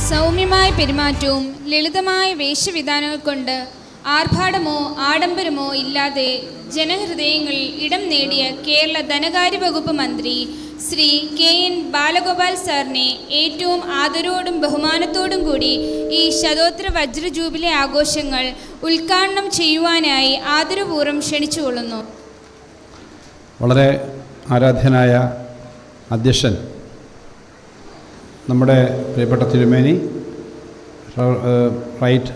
സൗമ്യമായ പെരുമാറ്റവും ലളിതമായ വേഷവിധാനങ്ങൾ കൊണ്ട് ആർഭാടമോ ആഡംബരമോ ഇല്ലാതെ ജനഹൃദയങ്ങളിൽ ഇടം നേടിയ കേരള ധനകാര്യ വകുപ്പ് മന്ത്രി ശ്രീ KN ബാലഗോപാൽ സാറിനെ ഏറ്റവും ആദരവോടും ബഹുമാനത്തോടും കൂടി ഈ ശതോത്തര വജ്ര ജൂബിലി ആഘോഷങ്ങൾ ഉദ്ഘാടനം ചെയ്യുവാനായി ആദരപൂർവ്വം ക്ഷണിച്ചുകൊള്ളുന്നു. വളരെ ആരാധ്യനായ അധ്യക്ഷൻ നമ്മുടെ പ്രിയപ്പെട്ട തിരുമേനി right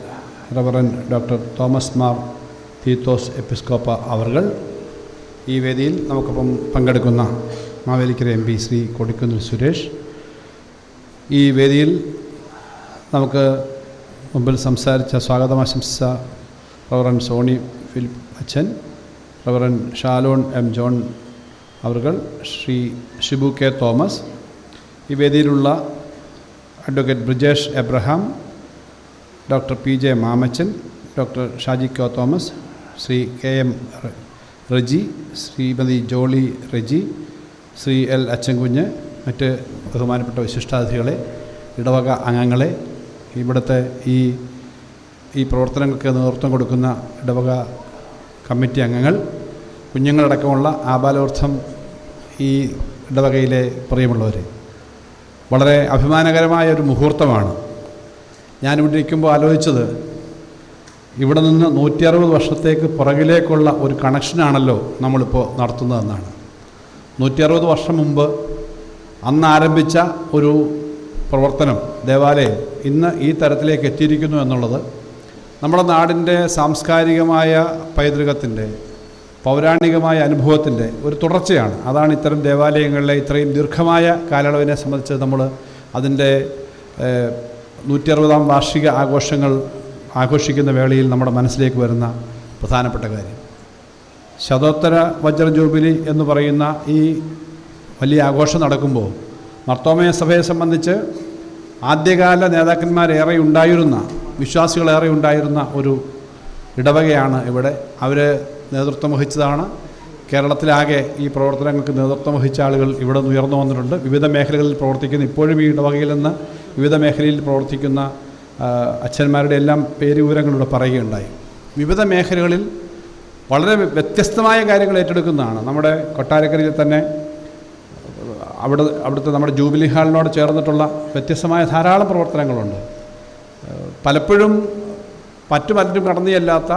reverend doctor Thomas Mar Theethos എപ്പിസ്കോപ്പ അവർകൾ, ഈ വേദിയിൽ നമുക്കൊപ്പം പങ്കെടുക്കുന്ന മാവേലിക്കര MP ശ്രീ കൊടിക്കുന്നിൽ സുരേഷ്, ഈ വേദിയിൽ നമുക്ക് മുമ്പിൽ സംസാരിച്ച സ്വാഗതമാശംസിച്ച റവറൻഡ് സോണി ഫിലിപ്പ് അച്ഛൻ, റവറൻഡ് ഷാലോൺ M ജോൺ അവർകൾ, ശ്രീ ഷിബു K തോമസ്, ഈ വേദിയിലുള്ള advocate Brijesh Abraham, doctor PJ Mamachan, doctor Shaji K Thomas, Shri KM Reji, Shrimati Jolly Reji, Shri L Achankunju, മറ്റ് ബഹുമാനപ്പെട്ട വിശിഷ്ടാതിഥികളെ, ഇടവക അംഗങ്ങളെ, ഇവിടുത്തെ ഈ പ്രവർത്തനങ്ങൾക്ക് നേതൃത്വം കൊടുക്കുന്ന ഇടവക കമ്മിറ്റി അംഗങ്ങൾ, കുഞ്ഞുങ്ങളടക്കമുള്ള ആബാലോർത്ഥം ഈ ഇടവകയിലെ പ്രിയമുള്ളവരെ, വളരെ അഭിമാനകരമായ ഒരു മുഹൂർത്തമാണ്. ഞാനിവിടെ ഇരിക്കുമ്പോൾ ആലോചിച്ചത്, ഇവിടെ നിന്ന് 160 വർഷത്തേക്ക് പുറകിലേക്കുള്ള ഒരു കണക്ഷനാണല്ലോ നമ്മളിപ്പോൾ നടത്തുന്നതെന്നാണ്. 160 വർഷം മുമ്പ് അന്ന് ആരംഭിച്ച ഒരു പ്രവർത്തനം, ദേവാലയം, ഇന്ന് ഈ തരത്തിലേക്ക് എത്തിയിരിക്കുന്നു എന്നുള്ളത് നമ്മുടെ നാടിൻ്റെ സാംസ്കാരികമായ പൈതൃകത്തിൻ്റെ, പൗരാണികമായ അനുഭവത്തിൻ്റെ ഒരു തുടർച്ചയാണ്. അതാണ് ഇത്തരം ദേവാലയങ്ങളിലെ ഇത്രയും ദീർഘമായ കാലയളവിനെ സംബന്ധിച്ച് നമ്മൾ അതിൻ്റെ 160ാം വാർഷിക ആഘോഷങ്ങൾ ആഘോഷിക്കുന്ന വേളയിൽ നമ്മുടെ മനസ്സിലേക്ക് വരുന്ന പ്രധാനപ്പെട്ട കാര്യം. ശതോത്തര വജ്ര ജൂബിലി എന്ന് പറയുന്ന ഈ വലിയ ആഘോഷം നടക്കുമ്പോൾ മർത്തോമയ സഭയെ സംബന്ധിച്ച് ആദ്യകാല നേതാക്കന്മാരേറെ ഉണ്ടായിരുന്ന, വിശ്വാസികളേറെ ഉണ്ടായിരുന്ന ഒരു ഇടവകയാണ് ഇവിടെ. അവർ നേതൃത്വം വഹിച്ചതാണ്. കേരളത്തിലാകെ ഈ പ്രവർത്തനങ്ങൾക്ക് നേതൃത്വം വഹിച്ച ആളുകൾ ഇവിടെ നിന്ന് ഉയർന്നു വന്നിട്ടുണ്ട്. വിവിധ മേഖലകളിൽ പ്രവർത്തിക്കുന്ന, ഇപ്പോഴും ഈ ഇടവകയിൽ നിന്ന് വിവിധ മേഖലയിൽ പ്രവർത്തിക്കുന്ന അച്ഛന്മാരുടെ എല്ലാം പേരുവിവരങ്ങളിലൂടെ പറയുകയുണ്ടായി. വിവിധ മേഖലകളിൽ വളരെ വ്യത്യസ്തമായ കാര്യങ്ങൾ ഏറ്റെടുക്കുന്നതാണ്. നമ്മുടെ കൊട്ടാരക്കരയിൽ തന്നെ അവിടുത്തെ നമ്മുടെ ജൂബിലി ഹാളിനോട് ചേർന്നിട്ടുള്ള വ്യത്യസ്തമായ ധാരാളം പ്രവർത്തനങ്ങളുണ്ട്. പലപ്പോഴും പലരും കടന്നു ചെല്ലാത്ത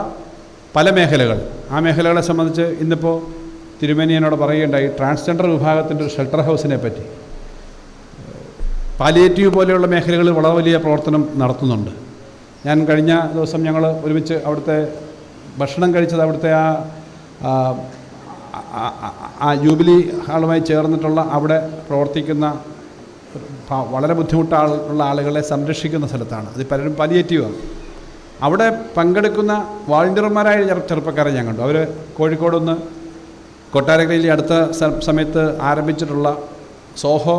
പല മേഖലകൾ, ആ മേഖലകളെ സംബന്ധിച്ച് ഇന്നിപ്പോൾ തിരുമേനി എന്നോട് പറയുകയുണ്ടായി. ട്രാൻസ്ജെൻഡർ വിഭാഗത്തിൻ്റെ ഒരു ഷെൽട്ടർ ഹൗസിനെ പറ്റി, പാലിയേറ്റീവ് പോലെയുള്ള മേഖലകളിൽ വളരെ വലിയ പ്രവർത്തനം നടത്തുന്നുണ്ട്. ഞാൻ കഴിഞ്ഞ ദിവസം ഞങ്ങൾ ഒരുമിച്ച് അവിടുത്തെ ഭക്ഷണം കഴിച്ചത് അവിടുത്തെ ആ ജൂബിലി ഹാളുമായി ചേർന്നിട്ടുള്ള അവിടെ പ്രവർത്തിക്കുന്ന വളരെ ബുദ്ധിമുട്ടുള്ള ആളുകളെ സംരക്ഷിക്കുന്ന സ്ഥലത്താണ്. അത് പലരും പാലിയേറ്റീവാണ്. അവിടെ പങ്കെടുക്കുന്ന വാളണ്ടിയർമാരായ ചെറുപ്പക്കാരെ ഞാൻ കണ്ടു. അവർ കോഴിക്കോട് കൊട്ടാരക്കരയിൽ അടുത്ത സമയത്ത് ആരംഭിച്ചിട്ടുള്ള സോഹോ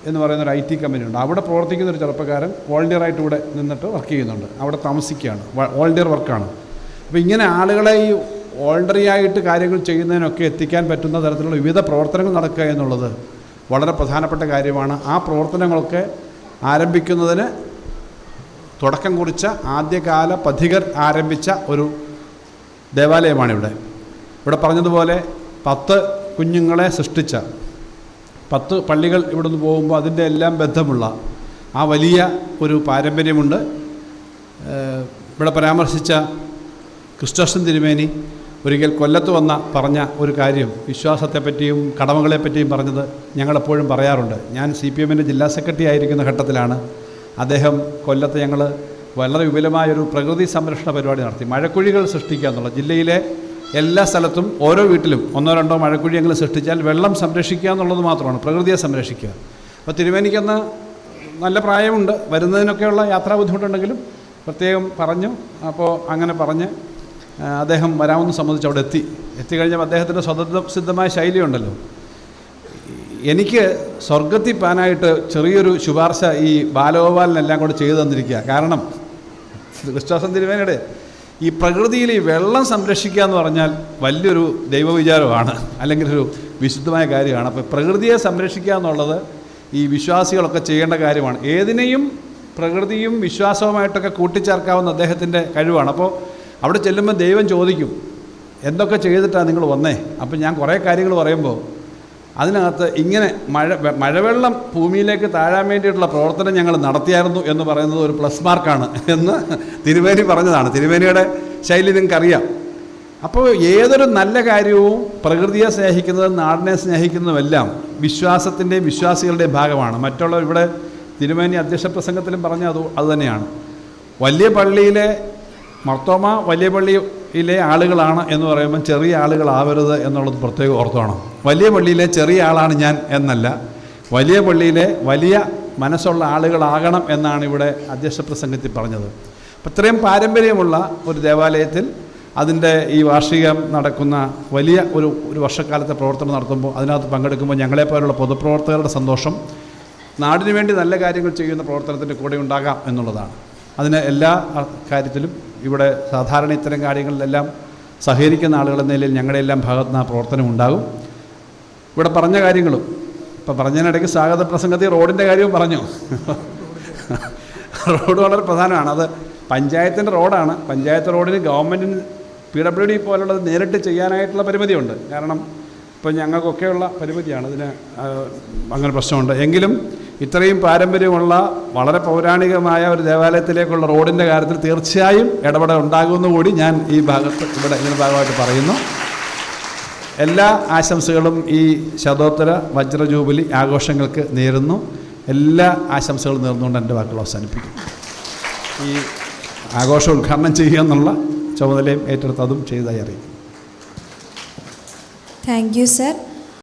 എന്ന് പറയുന്നൊരു IT കമ്പനിയുണ്ട്. അവിടെ പ്രവർത്തിക്കുന്ന ഒരു ചെറുപ്പക്കാരൻ വോളണ്ടിയറായിട്ട് ഇവിടെ നിന്നിട്ട് വർക്ക് ചെയ്യുന്നുണ്ട്. അവിടെ താമസിക്കുകയാണ്, വോളണ്ടിയർ വർക്കാണ്. അപ്പോൾ ഇങ്ങനെ ആളുകളെ ഈ വോളണ്ടറി ആയിട്ട് കാര്യങ്ങൾ ചെയ്യുന്നതിനൊക്കെ എത്തിക്കാൻ പറ്റുന്ന തരത്തിലുള്ള വിവിധ പ്രവർത്തനങ്ങൾ നടക്കുക എന്നുള്ളത് വളരെ പ്രധാനപ്പെട്ട കാര്യമാണ്. ആ പ്രവർത്തനങ്ങളൊക്കെ ആരംഭിക്കുന്നതിന് തുടക്കം കുറിച്ച ആദ്യകാല പഥികർ ആരംഭിച്ച ഒരു ദേവാലയമാണിവിടെ. ഇവിടെ പറഞ്ഞതുപോലെ 10 കുഞ്ഞുങ്ങളെ സൃഷ്ടിച്ച 10 പള്ളികൾ ഇവിടുന്ന് പോകുമ്പോൾ അതിൻ്റെ എല്ലാം ബന്ധമുള്ള ആ വലിയ ഒരു പാരമ്പര്യമുണ്ട്. ഇവിടെ പരാമർശിച്ച ക്രിസ്റ്റോസ്റ്റൻ തിരുമേനി ഒരിക്കൽ കൊല്ലത്ത് പറഞ്ഞ ഒരു കാര്യം, വിശ്വാസത്തെപ്പറ്റിയും കടമകളെപ്പറ്റിയും പറഞ്ഞത് ഞങ്ങളെപ്പോഴും പറയാറുണ്ട്. ഞാൻ CPMൻ്റെ ജില്ലാ സെക്രട്ടറി ആയിരിക്കുന്ന ഘട്ടത്തിലാണ് അദ്ദേഹം കൊല്ലത്ത് ഞങ്ങൾ വളരെ വിപുലമായൊരു പ്രകൃതി സംരക്ഷണ പരിപാടി നടത്തി. മഴക്കുഴികൾ സൃഷ്ടിക്കുക എന്നുള്ള, ജില്ലയിലെ എല്ലാ സ്ഥലത്തും ഓരോ വീട്ടിലും 1-2 മഴക്കുഴിയെങ്കിലും സൃഷ്ടിച്ചാൽ വെള്ളം സംരക്ഷിക്കുക എന്നുള്ളത് മാത്രമാണ്, പ്രകൃതിയെ സംരക്ഷിക്കുക. അപ്പോൾ തിരുമേനിക്കന്ന് നല്ല പ്രായമുണ്ട്, വരുന്നതിനൊക്കെയുള്ള യാത്രാ ബുദ്ധിമുട്ടുണ്ടെങ്കിലും പ്രത്യേകം പറഞ്ഞു. അപ്പോൾ അങ്ങനെ പറഞ്ഞ് അദ്ദേഹം വരാമെന്ന് സംബന്ധിച്ച് അവിടെ എത്തിക്കഴിഞ്ഞപ്പോൾ അദ്ദേഹത്തിൻ്റെ സ്വതസിദ്ധമായ ശൈലിയുണ്ടല്ലോ. എനിക്ക് സ്വർഗത്തിൽ പാനായിട്ട് ചെറിയൊരു ശുപാർശ ഈ ബാലഗോപാലിനെല്ലാം കൂടെ ചെയ്തു തന്നിരിക്കുക. കാരണം ക്രിസ്റ്റോസ്റ്റൻ തിരുമേനിയുടെ ഈ പ്രകൃതിയിൽ ഈ വെള്ളം സംരക്ഷിക്കുക എന്ന് പറഞ്ഞാൽ വലിയൊരു ദൈവവിചാരമാണ്, അല്ലെങ്കിൽ ഒരു വിശുദ്ധമായ കാര്യമാണ്. അപ്പോൾ പ്രകൃതിയെ സംരക്ഷിക്കുക എന്നുള്ളത് ഈ വിശ്വാസികളൊക്കെ ചെയ്യേണ്ട കാര്യമാണ്. ഏതിനെയും പ്രകൃതിയും വിശ്വാസവുമായിട്ടൊക്കെ കൂട്ടിച്ചേർക്കാവുന്ന അദ്ദേഹത്തിൻ്റെ കഴിവാണ്. അപ്പോൾ അവിടെ ചെല്ലുമ്പോൾ ദൈവം ചോദിക്കും, എന്തൊക്കെ ചെയ്തിട്ടാണ് നിങ്ങൾ വന്നേ? അപ്പോൾ ഞാൻ കുറേ കാര്യങ്ങൾ പറയുമ്പോൾ അതിനകത്ത് ഇങ്ങനെ മഴവെള്ളം ഭൂമിയിലേക്ക് താഴാൻ വേണ്ടിയിട്ടുള്ള പ്രവർത്തനം ഞങ്ങൾ നടത്തിയായിരുന്നു എന്ന് പറയുന്നത് ഒരു പ്ലസ് മാർക്കാണ് എന്ന് തിരുമേനി പറഞ്ഞതാണ്. തിരുമേനിയുടെ ശൈലി നിങ്ങൾക്കറിയാം. അപ്പോൾ ഏതൊരു നല്ല കാര്യവും പ്രകൃതിയെ സ്നേഹിക്കുന്നതും നാടിനെ സ്നേഹിക്കുന്നതുമെല്ലാം വിശ്വാസത്തിൻ്റെയും വിശ്വാസികളുടെയും ഭാഗമാണ്. മറ്റുള്ളവർ ഇവിടെ തിരുമേനി അധ്യക്ഷ പ്രസംഗത്തിലും പറഞ്ഞത് അതുതന്നെയാണ്. വലിയ പള്ളിയിലെ മർത്തോമ വലിയ പള്ളിയിലെ ആളുകളാണ് എന്ന് പറയുമ്പോൾ ചെറിയ ആളുകളാവരുത് എന്നുള്ളത് പ്രത്യേകം ഓർത്തോണം. വലിയ പള്ളിയിലെ ചെറിയ ആളാണ് ഞാൻ എന്നല്ല, വലിയ പള്ളിയിലെ വലിയ മനസ്സുള്ള ആളുകളാകണം എന്നാണ് ഇവിടെ അധ്യക്ഷ പ്രസംഗത്തിൽ പറഞ്ഞത്. അപ്പം ഇത്രയും പാരമ്പര്യമുള്ള ഒരു ദേവാലയത്തിൽ അതിൻ്റെ ഈ വാർഷികം നടക്കുന്ന വലിയ ഒരു വർഷക്കാലത്തെ പ്രവർത്തനം നടത്തുമ്പോൾ അതിനകത്ത് പങ്കെടുക്കുമ്പോൾ ഞങ്ങളെപ്പോലുള്ള പൊതുപ്രവർത്തകരുടെ സന്തോഷം നാടിനു വേണ്ടി നല്ല കാര്യങ്ങൾ ചെയ്യുന്ന പ്രവർത്തനത്തിൻ്റെ കൂടെ ഉണ്ടാകാം എന്നുള്ളതാണ്. അതിന് എല്ലാ കാര്യത്തിലും ഇവിടെ സാധാരണ ഇത്തരം കാര്യങ്ങളിലെല്ലാം സഹകരിക്കുന്ന ആളുകളെന്ന നിലയിൽ ഞങ്ങളുടെ എല്ലാം ഭാഗത്ത് നിന്ന് ആ പ്രവർത്തനം ഉണ്ടാകും. ഇവിടെ പറഞ്ഞ കാര്യങ്ങളും ഇപ്പം പറഞ്ഞതിനിടയ്ക്ക് സ്വാഗത പ്രസംഗത്തിൽ റോഡിൻ്റെ കാര്യവും പറഞ്ഞു. റോഡ് വളരെ പ്രധാനമാണ്. അത് പഞ്ചായത്തിൻ്റെ റോഡാണ്. പഞ്ചായത്ത് റോഡിന് ഗവൺമെൻറ്റിന് PWD പോലുള്ളത് നേരിട്ട് ചെയ്യാനായിട്ടുള്ള പരിമിതിയുണ്ട്. കാരണം ഇപ്പം ഞങ്ങൾക്കൊക്കെയുള്ള പരിമിതിയാണ്, ഇതിന് അങ്ങനെ പ്രശ്നമുണ്ട്. എങ്കിലും ഇത്രയും പാരമ്പര്യമുള്ള വളരെ പൗരാണികമായ ഒരു ദേവാലയത്തിലേക്കുള്ള റോഡിൻ്റെ കാര്യത്തിൽ തീർച്ചയായും ഇടപെടൽ ഉണ്ടാകുമെന്നുകൂടി ഞാൻ ഈ ഭാഗത്ത് ഇവിടെ ഇതിൻ്റെ ഭാഗമായിട്ട് പറയുന്നു. എല്ലാ ആശംസകളും ഈ ശതോത്തര വജ്ര ജൂബിലി ആഘോഷങ്ങൾക്ക് നേരുന്നു. എല്ലാ ആശംസകളും നേർന്നുകൊണ്ട് എൻ്റെ വാക്കുകൾ അവസാനിപ്പിക്കും. ഈ ആഘോഷം ഉദ്ഘാടനം ചെയ്യുക എന്നുള്ള ചുമതലയും ഏറ്റെടുത്ത് അതും ചെയ്തതായി അറിയിക്കും. Thank you sir.